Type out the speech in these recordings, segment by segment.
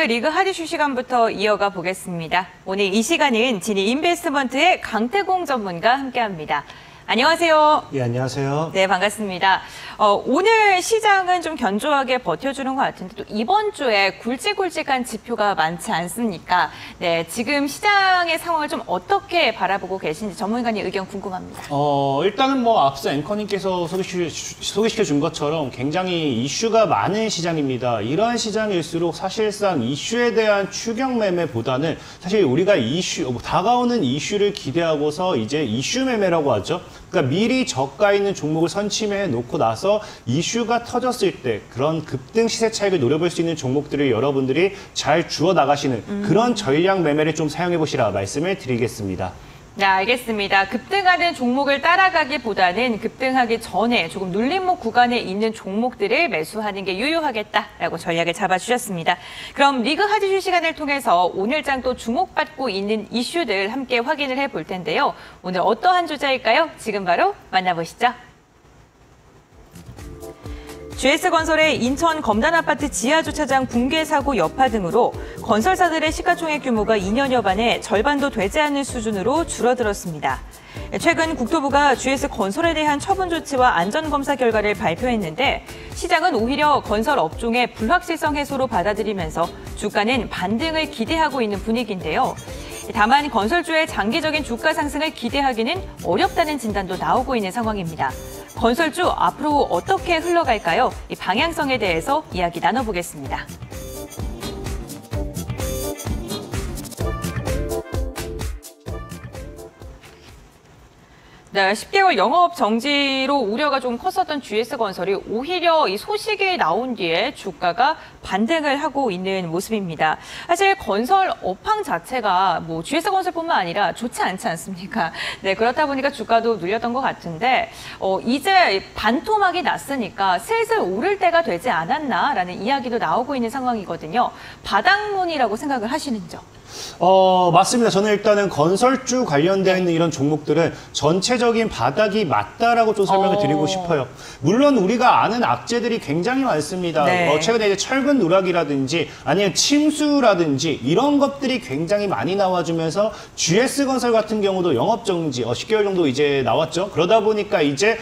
리그 하디슈 시간부터 이어가 보겠습니다. 오늘 이 시간은 지니 인베스트먼트의 강태공 전문가 함께합니다. 안녕하세요. 예, 안녕하세요. 네, 반갑습니다. 오늘 시장은 좀 견조하게 버텨주는 것 같은데 또 이번 주에 굵직굵직한 지표가 많지 않습니까? 네, 지금 시장의 상황을 좀 어떻게 바라보고 계신지 전문가님 의견 궁금합니다. 일단은 뭐 앞서 앵커님께서 소개시켜준 것처럼 굉장히 이슈가 많은 시장입니다. 이러한 시장일수록 사실상 이슈에 대한 추격 매매보다는 사실 우리가 다가오는 이슈를 기대하고서 이제 이슈 매매라고 하죠. 그러니까 미리 저가 있는 종목을 선침해 놓고 나서 이슈가 터졌을 때 그런 급등 시세 차익을 노려볼 수 있는 종목들을 여러분들이 잘 주워 나가시는 그런 전략 매매를 좀 사용해 보시라 말씀을 드리겠습니다. 네, 알겠습니다. 급등하는 종목을 따라가기보다는 급등하기 전에 조금 눌림목 구간에 있는 종목들을 매수하는 게 유효하겠다라고 전략을 잡아주셨습니다. 그럼 리그 하디슈 시간을 통해서 오늘 장 또 주목받고 있는 이슈들 함께 확인을 해볼 텐데요. 오늘 어떠한 주제일까요? 지금 바로 만나보시죠. GS건설의 인천 검단아파트 지하주차장 붕괴 사고 여파 등으로 건설사들의 시가총액 규모가 2년여 만에 절반도 되지 않는 수준으로 줄어들었습니다. 최근 국토부가 GS건설에 대한 처분 조치와 안전검사 결과를 발표했는데 시장은 오히려 건설 업종의 불확실성 해소로 받아들이면서 주가는 반등을 기대하고 있는 분위기인데요. 다만 건설주의 장기적인 주가 상승을 기대하기는 어렵다는 진단도 나오고 있는 상황입니다. 건설주 앞으로 어떻게 흘러갈까요? 이 방향성에 대해서 이야기 나눠보겠습니다. 네, 10개월 영업 정지로 우려가 좀 컸었던 GS건설이 오히려 이 소식이 나온 뒤에 주가가 반등을 하고 있는 모습입니다. 사실 건설 업황 자체가 뭐 GS건설뿐만 아니라 좋지 않지 않습니까? 네, 그렇다 보니까 주가도 눌렸던 것 같은데 이제 반토막이 났으니까 슬슬 오를 때가 되지 않았나라는 이야기도 나오고 있는 상황이거든요. 바닥론이라고 생각을 하시는지요? 맞습니다. 저는 일단은 건설주 관련되어 있는 이런 종목들은 전체적인 바닥이 맞다라고 좀 설명을 드리고 싶어요. 물론 우리가 아는 악재들이 굉장히 많습니다. 네. 최근에 이제 철근 누락이라든지 아니면 침수라든지 이런 것들이 굉장히 많이 나와주면서 GS건설 같은 경우도 영업정지 10개월 정도 이제 나왔죠. 그러다 보니까 이제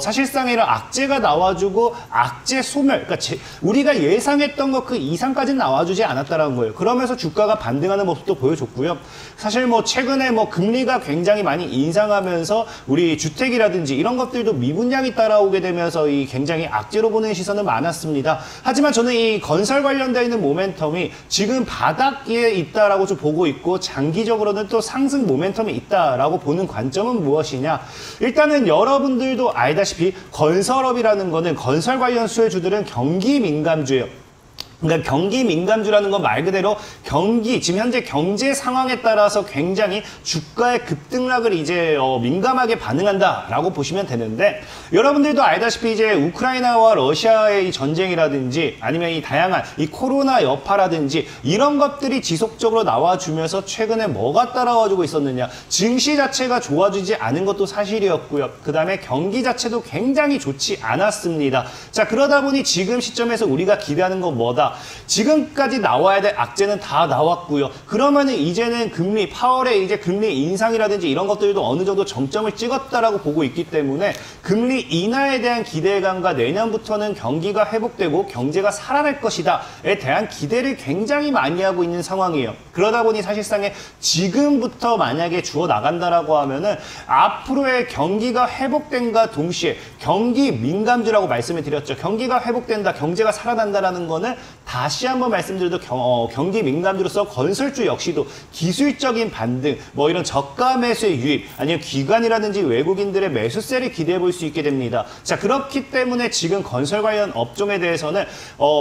사실상 이런 악재가 나와주고 악재 소멸, 그러니까 우리가 예상했던 것 그 이상까지는 나와주지 않았다라는 거예요. 그러면서 주가가 반등하는 모습도 보여줬고요. 사실 뭐 최근에 뭐 금리가 굉장히 많이 인상하면서 우리 주택이라든지 이런 것들도 미분양이 따라오게 되면서 이 굉장히 악재로 보는 시선은 많았습니다. 하지만 저는 이 건설 관련되어 있는 모멘텀이 지금 바닥에 있다라고 좀 보고 있고 장기적으로는 또 상승 모멘텀이 있다라고 보는 관점은 무엇이냐? 일단은 여러분들도 알다시피 건설업이라는 거는 건설 관련 수혜주들은 경기 민감주예요. 그러니까 경기 민감주라는 건 말 그대로 지금 현재 경제 상황에 따라서 굉장히 주가의 급등락을 이제 민감하게 반응한다라고 보시면 되는데 여러분들도 알다시피 이제 우크라이나와 러시아의 이 전쟁이라든지 아니면 이 다양한 이 코로나 여파라든지 이런 것들이 지속적으로 나와주면서 최근에 뭐가 따라와주고 있었느냐? 증시 자체가 좋아지지 않은 것도 사실이었고요. 그 다음에 경기 자체도 굉장히 좋지 않았습니다. 자, 그러다 보니 지금 시점에서 우리가 기대하는 건 뭐다? 지금까지 나와야 될 악재는 다 나왔고요. 그러면은 이제는 파월의 이제 금리 인상이라든지 이런 것들도 어느 정도 정점을 찍었다라고 보고 있기 때문에 금리 인하에 대한 기대감과 내년부터는 경기가 회복되고 경제가 살아날 것이다에 대한 기대를 굉장히 많이 하고 있는 상황이에요. 그러다 보니 사실상에 지금부터 만약에 주어 나간다라고 하면은 앞으로의 경기가 회복된과 동시에 경기 민감주라고 말씀을 드렸죠. 경기가 회복된다, 경제가 살아난다라는 거는 다시 한번 말씀드려도 경기 민감주로서 건설주 역시도 기술적인 반등, 뭐 이런 저가 매수의 유입, 아니면 기관이라든지 외국인들의 매수세를 기대해 볼 수 있게 됩니다. 자, 그렇기 때문에 지금 건설 관련 업종에 대해서는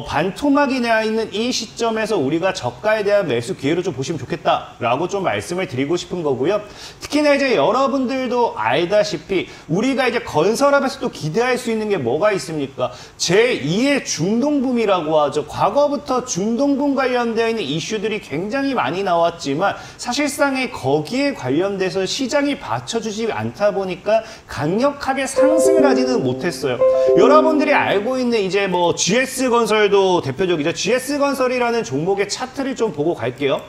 반토막이 나 있는 이 시점에서 우리가 저가에 대한 매수 기회로 좀 보시면 좋겠다라고 좀 말씀을 드리고 싶은 거고요. 특히나 이제 여러분들도 알다시피 우리가 이제 건설업에서 또 기대할 수 있는 게 뭐가 있습니까? 제2의 중동붐이라고 하죠. 과거 과거부터 중동분 관련되어 있는 이슈들이 굉장히 많이 나왔지만 사실상의 거기에 관련돼서 시장이 받쳐주지 않다 보니까 강력하게 상승을 하지는 못했어요. 여러분들이 알고 있는 이제 뭐 GS건설도 대표적이죠. GS건설이라는 종목의 차트를 좀 보고 갈게요.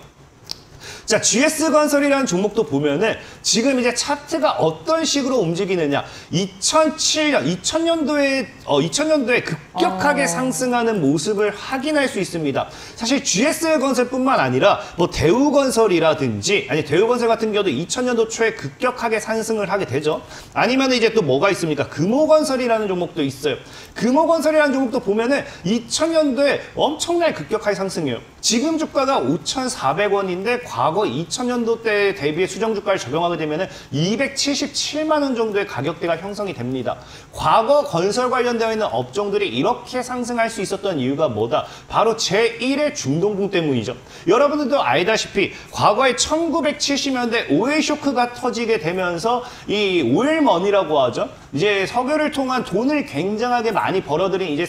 자, GS건설이라는 종목도 보면은 지금 이제 차트가 어떤 식으로 움직이느냐. 2000년도에 급격하게 상승하는 모습을 확인할 수 있습니다. 사실 GS건설뿐만 아니라 뭐 대우건설이라든지 아니 대우건설 같은 경우도 2000년도 초에 급격하게 상승을 하게 되죠. 아니면 이제 또 뭐가 있습니까? 금호건설이라는 종목도 있어요. 금호건설이라는 종목도 보면은 2000년도에 엄청나게 급격하게 상승해요. 지금 주가가 5,400원인데 과거 2000년도 때 대비해 수정주가를 적용하게 되면 277만 원 정도의 가격대가 형성이 됩니다. 과거 건설 관련되어 있는 업종들이 이렇게 상승할 수 있었던 이유가 뭐다? 바로 제1의 중동붕 때문이죠. 여러분들도 알다시피 과거에 1970년대 오일 쇼크가 터지게 되면서 이 오일머니라고 하죠. 이제 석유를 통한 돈을 굉장하게 많이 벌어들인 이제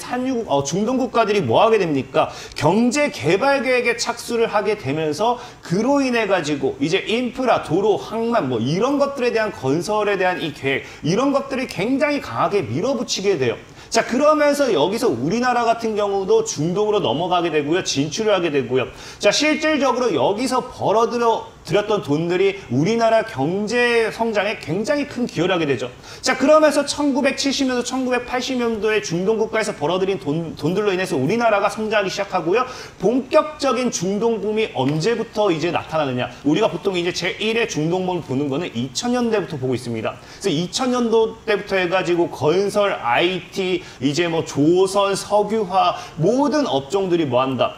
중동 국가들이 뭐 하게 됩니까? 경제 개발 계획에 착수를 하게 되면서 그로 인해 가지고 이제 인프라, 도로, 항만 뭐 이런 것들에 대한 건설에 대한 이 계획 이런 것들이 굉장히 강하게 밀어붙이게 돼요. 자, 그러면서 여기서 우리나라 같은 경우도 중동으로 넘어가게 되고요. 진출을 하게 되고요. 자, 실질적으로 여기서 들였던 돈들이 우리나라 경제 성장에 굉장히 큰 기여를 하게 되죠. 자, 그러면서 1970년도, 1980년도에 중동 국가에서 벌어들인 돈들로 인해서 우리나라가 성장하기 시작하고요. 본격적인 중동 붐이 언제부터 이제 나타나느냐. 우리가 보통 이제 제1의 중동 붐을 보는 거는 2000년대부터 보고 있습니다. 그래서 2000년도 때부터 해가지고 건설, IT, 이제 뭐 조선, 석유화 모든 업종들이 뭐 한다.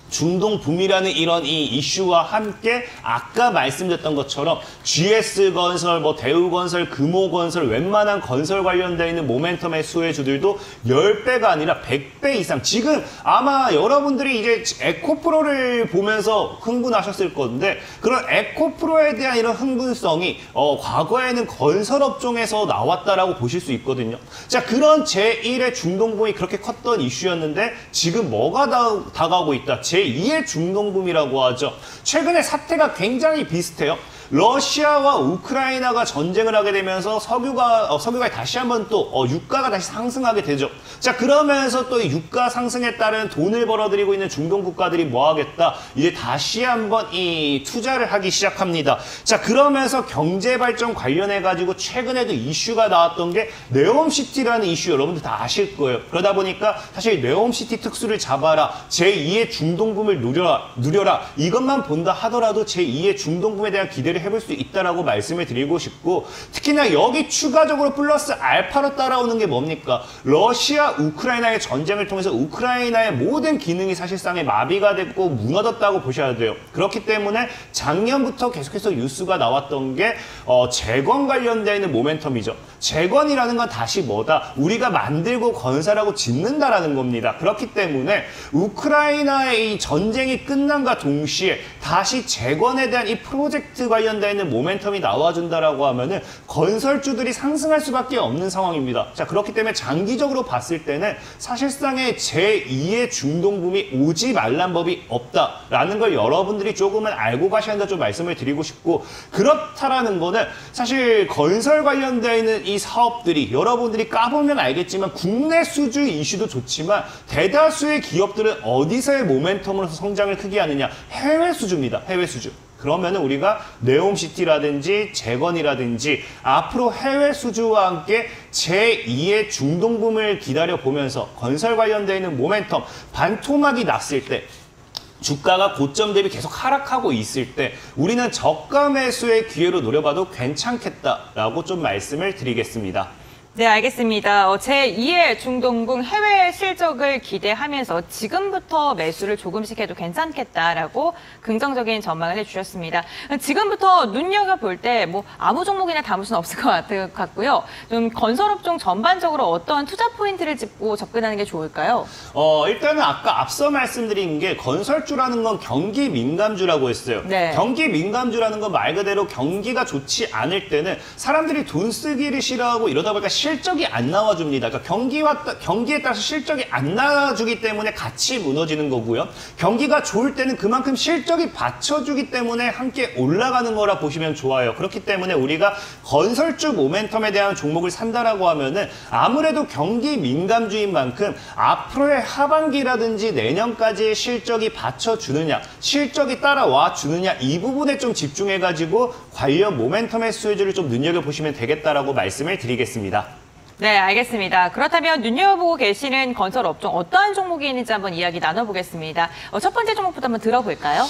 중동 붐이라는 이런 이 이슈와 함께 아까 말씀드렸던 것처럼 GS건설, 뭐 대우건설, 금호건설 웬만한 건설 관련되어 있는 모멘텀의 수혜주들도 10배가 아니라 100배 이상 지금 아마 여러분들이 이제 에코프로를 보면서 흥분하셨을 건데 그런 에코프로에 대한 이런 흥분성이 과거에는 건설업종에서 나왔다라고 보실 수 있거든요. 자, 그런 제1의 중동붐이 그렇게 컸던 이슈였는데 지금 뭐가 다가오고 있다. 제2의 중동붐이라고 하죠. 최근에 사태가 굉장히 비슷해요. 러시아와 우크라이나가 전쟁을 하게 되면서 석유가 다시 한번 또 유가가 다시 상승하게 되죠. 자, 그러면서 또 유가 상승에 따른 돈을 벌어들이고 있는 중동 국가들이 뭐 하겠다? 이제 다시 한번 이 투자를 하기 시작합니다. 자, 그러면서 경제 발전 관련해 가지고 최근에도 이슈가 나왔던 게 네옴시티라는 이슈 여러분들 다 아실 거예요. 그러다 보니까 사실 네옴시티 특수를 잡아라. 제2의 중동붐을 누려라. 이것만 본다 하더라도 제2의 중동붐에 대한 기대를 해볼 수 있다라고 말씀을 드리고 싶고 특히나 여기 추가적으로 플러스 알파로 따라오는 게 뭡니까? 러시아, 우크라이나의 전쟁을 통해서 우크라이나의 모든 기능이 사실상의 마비가 됐고 무너졌다고 보셔야 돼요. 그렇기 때문에 작년부터 계속해서 뉴스가 나왔던 게 재건 관련되어 있는 모멘텀이죠. 재건이라는 건 다시 뭐다? 우리가 만들고 건설하고 짓는다라는 겁니다. 그렇기 때문에 우크라이나의 이 전쟁이 끝난과 동시에 다시 재건에 대한 이 프로젝트 관련되어 있는 모멘텀이 나와준다라고 하면은 건설주들이 상승할 수밖에 없는 상황입니다. 자, 그렇기 때문에 장기적으로 봤을 때는 사실상의 제2의 중동붐이 오지 말란 법이 없다라는 걸 여러분들이 조금은 알고 가셔야 한다 좀 말씀을 드리고 싶고 그렇다라는 거는 사실 건설 관련되어 있는 이 사업들이 여러분들이 까보면 알겠지만 국내 수주의 이슈도 좋지만 대다수의 기업들은 어디서의 모멘텀으로서 성장을 크게 하느냐? 해외 수주입니다. 해외 수주. 그러면은 우리가 네옴시티라든지 재건이라든지 앞으로 해외 수주와 함께 제2의 중동붐을 기다려보면서 건설 관련되어 있는 모멘텀, 반토막이 났을 때 주가가 고점 대비 계속 하락하고 있을 때 우리는 저가 매수의 기회로 노려봐도 괜찮겠다라고 좀 말씀을 드리겠습니다. 네, 알겠습니다. 제2의 중동붕 해외 실적을 기대하면서 지금부터 매수를 조금씩 해도 괜찮겠다라고 긍정적인 전망을 해주셨습니다. 지금부터 눈여겨볼 때 뭐 아무 종목이나 담을 수는 없을 것 같고요. 좀 건설업종 전반적으로 어떤 투자 포인트를 짚고 접근하는 게 좋을까요? 일단은 아까 앞서 말씀드린 게 건설주라는 건 경기 민감주라고 했어요. 네. 경기 민감주라는 건 말 그대로 경기가 좋지 않을 때는 사람들이 돈 쓰기를 싫어하고 이러다 보니까 실적이 안 나와줍니다. 그러니까 경기에 따라서 실적이 안 나와주기 때문에 같이 무너지는 거고요. 경기가 좋을 때는 그만큼 실적이 받쳐주기 때문에 함께 올라가는 거라 보시면 좋아요. 그렇기 때문에 우리가 건설주 모멘텀에 대한 종목을 산다라고 하면은 아무래도 경기 민감주인 만큼 앞으로의 하반기라든지 내년까지의 실적이 받쳐주느냐, 실적이 따라와 주느냐 이 부분에 좀 집중해가지고 관련 모멘텀의 수혜주를 좀 눈여겨보시면 되겠다라고 말씀을 드리겠습니다. 네, 알겠습니다. 그렇다면 눈여겨보고 계시는 건설 업종 어떠한 종목이 있는지 한번 이야기 나눠보겠습니다. 첫 번째 종목부터 한번 들어볼까요?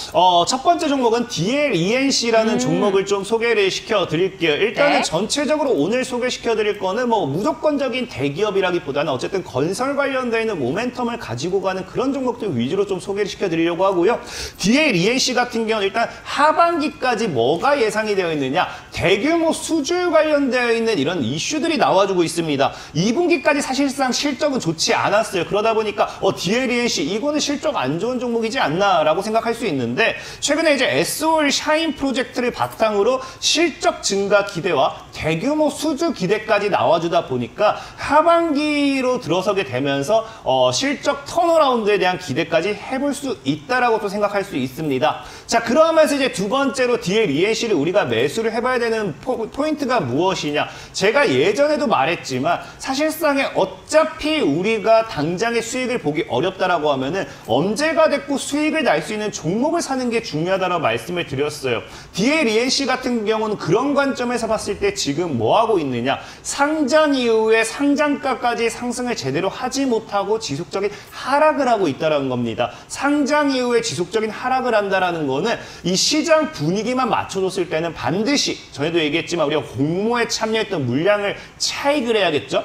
첫 번째 종목은 DLENC라는 종목을 좀 소개를 시켜드릴게요. 일단은 네. 전체적으로 오늘 소개시켜드릴 거는 뭐 무조건적인 대기업이라기보다는 어쨌든 건설 관련되어 있는 모멘텀을 가지고 가는 그런 종목들 위주로 좀 소개를 시켜드리려고 하고요. DLENC 같은 경우는 일단 하반기까지 뭐가 예상이 되어 있느냐, 대규모 수주 관련되어 있는 이런 이슈들이 나와주고 있습니다. 2분기까지 사실상 실적은 좋지 않았어요. 그러다 보니까 DLENC 이거는 실적 안 좋은 종목이지 않나라고 생각할 수 있는데 최근에 이제 SOL 샤인 프로젝트를 바탕으로 실적 증가 기대와 대규모 수주 기대까지 나와주다 보니까 하반기로 들어서게 되면서 실적 턴어라운드에 대한 기대까지 해볼 수 있다라고 또 생각할 수 있습니다. 자, 그러면서 이제 두 번째로 DLENC를 우리가 매수를 해봐야 되는 포인트가 무엇이냐? 제가 예전에도 말했지만 사실상에 어차피 우리가 당장의 수익을 보기 어렵다라고 하면은 언제가 됐고 수익을 날 수 있는 종목을 사는 게 중요하다라고 말씀을 드렸어요. DLENC 같은 경우는 그런 관점에서 봤을 때 지금 뭐 하고 있느냐? 상장 이후에 상장가까지 상승을 제대로 하지 못하고 지속적인 하락을 하고 있다는 겁니다. 상장 이후에 지속적인 하락을 한다라는 거는 이 시장 분위기만 맞춰줬을 때는 반드시 전에도 얘기했지만 우리가 공모에 참여했던 물량을 차익을 해야겠죠?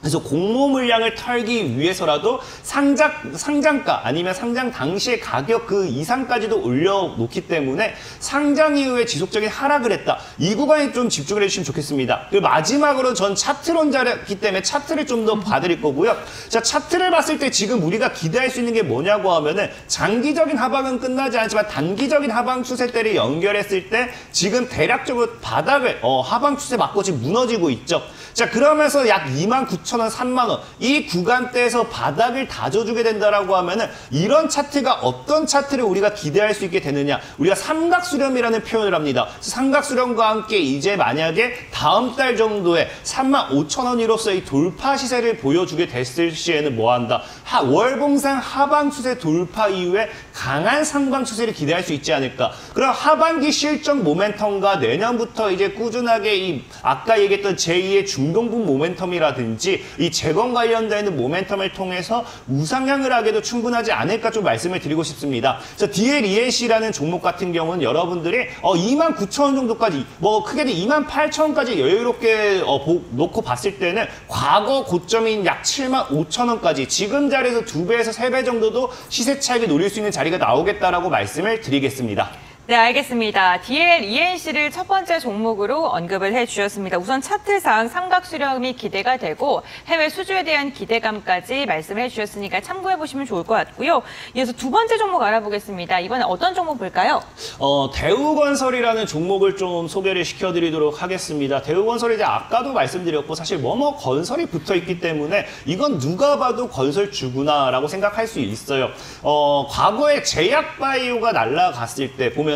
그래서 공모 물량을 털기 위해서라도 상장가 아니면 상장 당시의 가격 그 이상까지도 올려놓기 때문에 상장 이후에 지속적인 하락을 했다. 이 구간에 좀 집중을 해주시면 좋겠습니다. 그리고 마지막으로 전 차트론자이기 때문에 차트를 좀 더 봐드릴 거고요. 자, 차트를 봤을 때 지금 우리가 기대할 수 있는 게 뭐냐고 하면은 장기적인 하방은 끝나지 않지만 단기적인 하방 추세대를 연결했을 때 지금 대략적으로 바닥을 하방 추세 맞고 지금 무너지고 있죠. 자, 그러면서 약 29,000원, 3만원 이 구간대에서 바닥을 다져주게 된다라고 하면은 이런 차트가 어떤 차트를 우리가 기대할 수 있게 되느냐, 우리가 삼각수렴이라는 표현을 합니다. 삼각수렴과 함께 이제 만약에 다음 달 정도에 35,000원으로서의 돌파 시세를 보여주게 됐을 시에는 뭐한다? 월봉상 하방 추세 돌파 이후에 강한 상방 추세를 기대할 수 있지 않을까. 그럼 하반기 실적 모멘텀과 내년부터 이제 꾸준하게 이 아까 얘기했던 제2의 중동부 모멘텀이라든지 이 재건 관련된 모멘텀을 통해서 우상향을 하게도 충분하지 않을까 좀 말씀을 드리고 싶습니다. 그래서 DLENC라는 종목 같은 경우는 여러분들이 29,000원 정도까지 뭐 크게는 28,000원까지 여유롭게 놓고 봤을 때는 과거 고점인 약 75,000원까지 지금 자리에서 2배에서 3배 정도도 시세 차익을 노릴 수 있는 자리가 나오겠다라고 말씀을 드리겠습니다. 네, 알겠습니다. DLENC를 첫 번째 종목으로 언급을 해주셨습니다. 우선 차트상 삼각수렴이 기대가 되고 해외 수주에 대한 기대감까지 말씀을 해주셨으니까 참고해보시면 좋을 것 같고요. 이어서 두 번째 종목 알아보겠습니다. 이번엔 어떤 종목 볼까요? 대우건설이라는 종목을 좀 소개를 시켜드리도록 하겠습니다. 대우건설이 이제 아까도 말씀드렸고 사실 뭐뭐 건설이 붙어있기 때문에 이건 누가 봐도 건설주구나라고 생각할 수 있어요. 과거에 제약바이오가 날아갔을 때 보면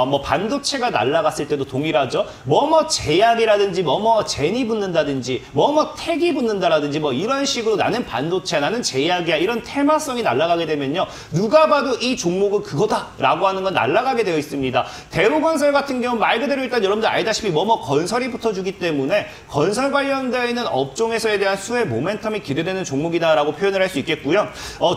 뭐 반도체가 날아갔을 때도 동일하죠. 뭐뭐 제약이라든지 뭐뭐 젠이 붙는다든지 뭐뭐 택이 붙는다라든지 뭐 이런 식으로 나는 반도체야 나는 제약이야 이런 테마성이 날아가게 되면요. 누가 봐도 이 종목은 그거다라고 하는 건 날아가게 되어 있습니다. 대우건설 같은 경우 말 그대로 일단 여러분들 알다시피 뭐뭐 건설이 붙어주기 때문에 건설 관련되어 있는 업종에서에 대한 수혜 모멘텀이 기대되는 종목이다라고 표현을 할 수 있겠고요.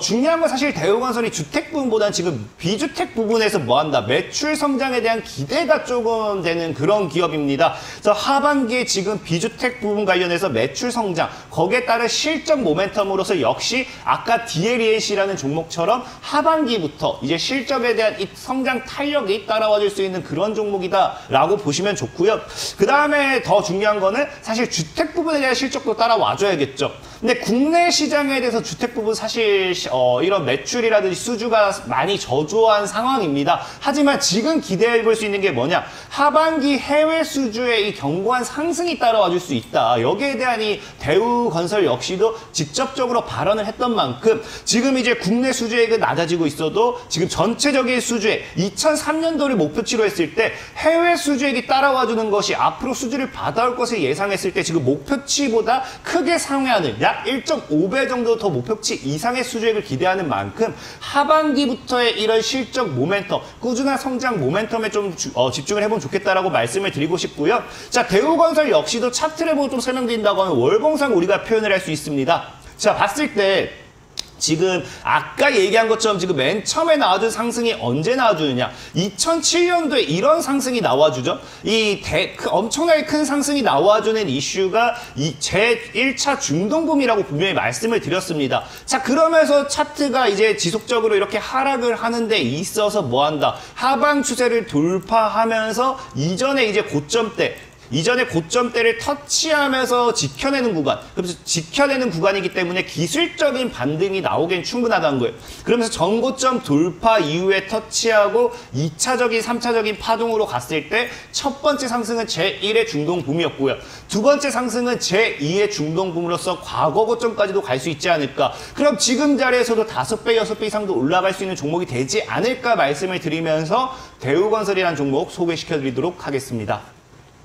중요한 건 사실 대우건설이 주택 부분보다는 지금 비주택 부분에서 뭐한다? 매출 성장에 대한 기대가 조금 되는 그런 기업입니다. 그래서 하반기에 지금 비주택 부분 관련해서 매출 성장, 거기에 따른 실적 모멘텀으로서 역시 아까 DLENC라는 종목처럼 하반기부터 이제 실적에 대한 이 성장 탄력이 따라와 줄 수 있는 그런 종목이다라고 보시면 좋고요. 그 다음에 더 중요한 거는 사실 주택 부분에 대한 실적도 따라와 줘야겠죠. 근데 국내 시장에 대해서 주택 부분 사실 이런 매출이라든지 수주가 많이 저조한 상황입니다. 하지만 지금 기대해 볼 수 있는 게 뭐냐? 하반기 해외 수주의 이 견고한 상승이 따라와 줄 수 있다. 여기에 대한 이 대우건설 역시도 직접적으로 발언을 했던 만큼 지금 이제 국내 수주액은 낮아지고 있어도 지금 전체적인 수주액 2003년도를 목표치로 했을 때 해외 수주액이 따라와 주는 것이 앞으로 수주를 받아올 것을 예상했을 때 지금 목표치보다 크게 상회하는 약 1.5배 정도 더 목표치 이상의 수주액을 기대하는 만큼 하반기부터의 이런 실적 모멘텀, 꾸준한 성장 모멘텀에 좀 집중을 해보면 좋겠다라고 말씀을 드리고 싶고요. 자, 대우건설 역시도 차트를 보고 좀 설명드린다고 하면 월봉상 우리가 표현을 할 수 있습니다. 자, 봤을 때 지금 아까 얘기한 것처럼 지금 맨 처음에 나와준 상승이 언제 나와주느냐? 2007년도에 이런 상승이 나와주죠. 엄청나게 큰 상승이 나와주는 이슈가 이 제1차 중동붐이라고 분명히 말씀을 드렸습니다. 자, 그러면서 차트가 이제 지속적으로 이렇게 하락을 하는 데 있어서 뭐한다? 하방 추세를 돌파하면서 이전의 고점대를 터치하면서 지켜내는 구간, 그래서 지켜내는 구간이기 때문에 기술적인 반등이 나오기엔 충분하다는 거예요. 그러면서 전고점 돌파 이후에 터치하고 2차적인, 3차적인 파동으로 갔을 때 첫 번째 상승은 제1의 중동붐이었고요. 두 번째 상승은 제2의 중동붐으로서 과거 고점까지도 갈 수 있지 않을까. 그럼 지금 자리에서도 5배, 6배 이상도 올라갈 수 있는 종목이 되지 않을까 말씀을 드리면서 대우건설이라는 종목 소개시켜드리도록 하겠습니다.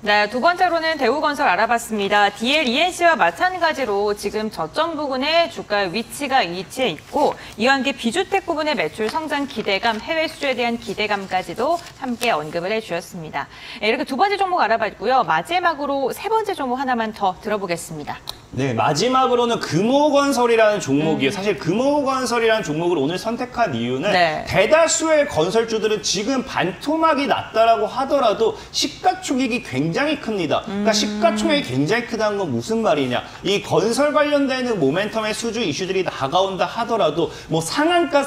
네, 두 번째로는 대우건설 알아봤습니다. DLENC와 마찬가지로 지금 저점 부근에 주가 위치가 위치해 있고 이와 함께 비주택 부분의 매출 성장 기대감, 해외 수주에 대한 기대감까지도 함께 언급을 해주셨습니다. 네, 이렇게 두 번째 종목 알아봤고요. 마지막으로 세 번째 종목 하나만 더 들어보겠습니다. 네, 마지막으로는 금호건설이라는 종목이에요. 사실 금호건설이라는 종목을 오늘 선택한 이유는 대다수의 건설주들은 지금 반토막이 났다라고 하더라도 시가총액이 굉장히 큽니다. 그러니까 시가총액이 굉장히 크다는 건 무슨 말이냐? 이 건설 관련되는 모멘텀의 수주 이슈들이 다가온다 하더라도 뭐 상한가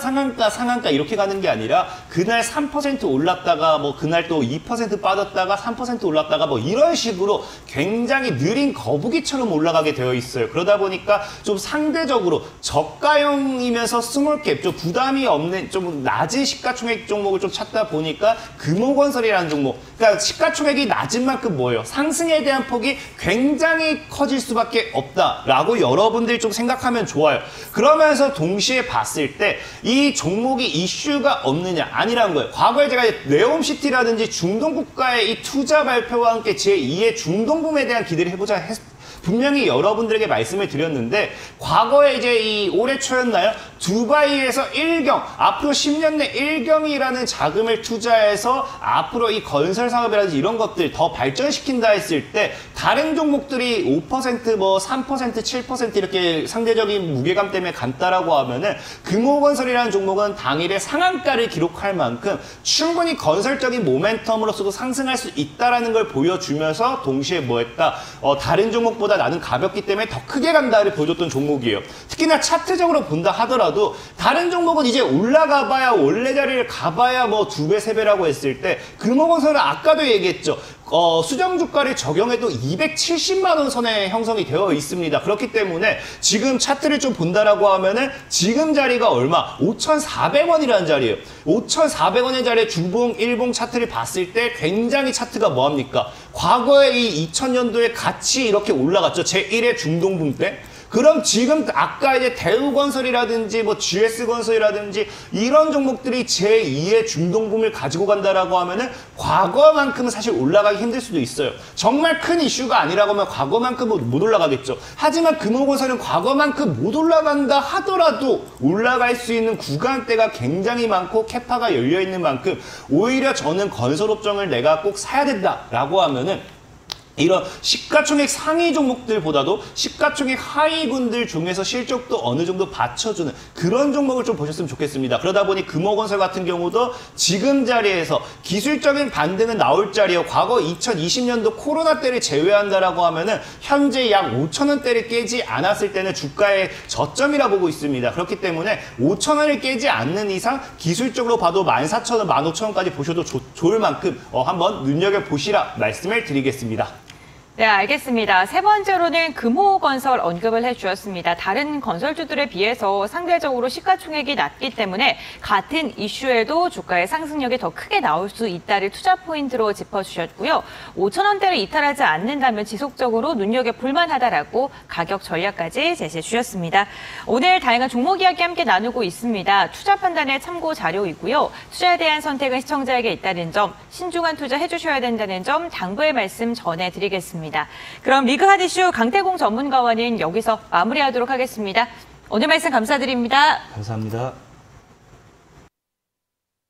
이렇게 가는 게 아니라 그날 3% 올랐다가 뭐 그날 또 2% 빠졌다가 3% 올랐다가 뭐 이런 식으로 굉장히 느린 거북이처럼 올라가게 되어 있어요. 그러다 보니까 좀 상대적으로 저가형이면서 스몰캡, 좀 부담이 없는 좀 낮은 시가총액 종목을 좀 찾다 보니까 금호건설이라는 종목, 그러니까 시가총액이 낮은 만큼 뭐예요? 상승에 대한 폭이 굉장히 커질 수밖에 없다라고 여러분들이 좀 생각하면 좋아요. 그러면서 동시에 봤을 때 이 종목이 이슈가 없느냐? 아니라는 거예요. 과거에 제가 네옴시티라든지 중동국가의 이 투자 발표와 함께 제2의 중동붐에 대한 기대를 해보자 분명히 여러분들에게 말씀을 드렸는데 과거에 이제 올해 초였나요? 두바이에서 1경, 앞으로 10년 내 1경이라는 자금을 투자해서 앞으로 이 건설 사업이라든지 이런 것들 더 발전시킨다 했을 때 다른 종목들이 5%, 뭐 3%, 7% 이렇게 상대적인 무게감 때문에 간다라고 하면은 금호건설이라는 종목은 당일에 상한가를 기록할 만큼 충분히 건설적인 모멘텀으로서도 상승할 수 있다라는 걸 보여주면서 동시에 뭐했다? 다른 종목보다 나는 가볍기 때문에 더 크게 간다를 보여줬던 종목이에요. 특히나 차트적으로 본다 하더라도 다른 종목은 이제 올라가봐야 원래 자리를 가봐야 뭐 2배, 3배라고 했을 때 금호건설은 아까도 얘기했죠. 수정 주가를 적용해도 270만 원 선에 형성이 되어 있습니다. 그렇기 때문에 지금 차트를 좀 본다라고 하면은 지금 자리가 얼마? 5,400원이라는 자리예요. 5,400원의 자리에 주봉, 일봉 차트를 봤을 때 굉장히 차트가 뭐합니까? 과거에 이 2000년도에 같이 이렇게 올라갔죠. 제1의 중동붐 때. 그럼 지금 아까 이제 대우건설이라든지 뭐 GS건설이라든지 이런 종목들이 제2의 중동붐을 가지고 간다라고 하면은 과거만큼은 사실 올라가기 힘들 수도 있어요. 정말 큰 이슈가 아니라고 하면 과거만큼 못 올라가겠죠. 하지만 금호건설은 과거만큼 못 올라간다 하더라도 올라갈 수 있는 구간대가 굉장히 많고 캐파가 열려있는 만큼 오히려 저는 건설업종을 내가 꼭 사야 된다라고 하면은 이런 시가총액 상위 종목들보다도 시가총액 하위군들 중에서 실적도 어느 정도 받쳐주는 그런 종목을 좀 보셨으면 좋겠습니다. 그러다 보니 금호건설 같은 경우도 지금 자리에서 기술적인 반등은 나올 자리요. 과거 2020년도 코로나 때를 제외한다라고 하면은 현재 약 5,000원대를 깨지 않았을 때는 주가의 저점이라 보고 있습니다. 그렇기 때문에 5,000원을 깨지 않는 이상 기술적으로 봐도 14,000원, 15,000원까지 보셔도 좋을 만큼 한번 눈여겨보시라 말씀을 드리겠습니다. 네, 알겠습니다. 세 번째로는 금호건설 언급을 해주셨습니다. 다른 건설주들에 비해서 상대적으로 시가총액이 낮기 때문에 같은 이슈에도 주가의 상승력이 더 크게 나올 수 있다를 투자 포인트로 짚어주셨고요. 5,000원대를 이탈하지 않는다면 지속적으로 눈여겨볼 만하다라고 가격 전략까지 제시해 주셨습니다. 오늘 다양한 종목 이야기 함께 나누고 있습니다. 투자 판단의 참고 자료이고요. 투자에 대한 선택은 시청자에게 있다는 점, 신중한 투자 해주셔야 된다는 점 당부의 말씀 전해드리겠습니다. 그럼 리그 핫 이슈 강태공 전문가와는 여기서 마무리하도록 하겠습니다. 오늘 말씀 감사드립니다. 감사합니다.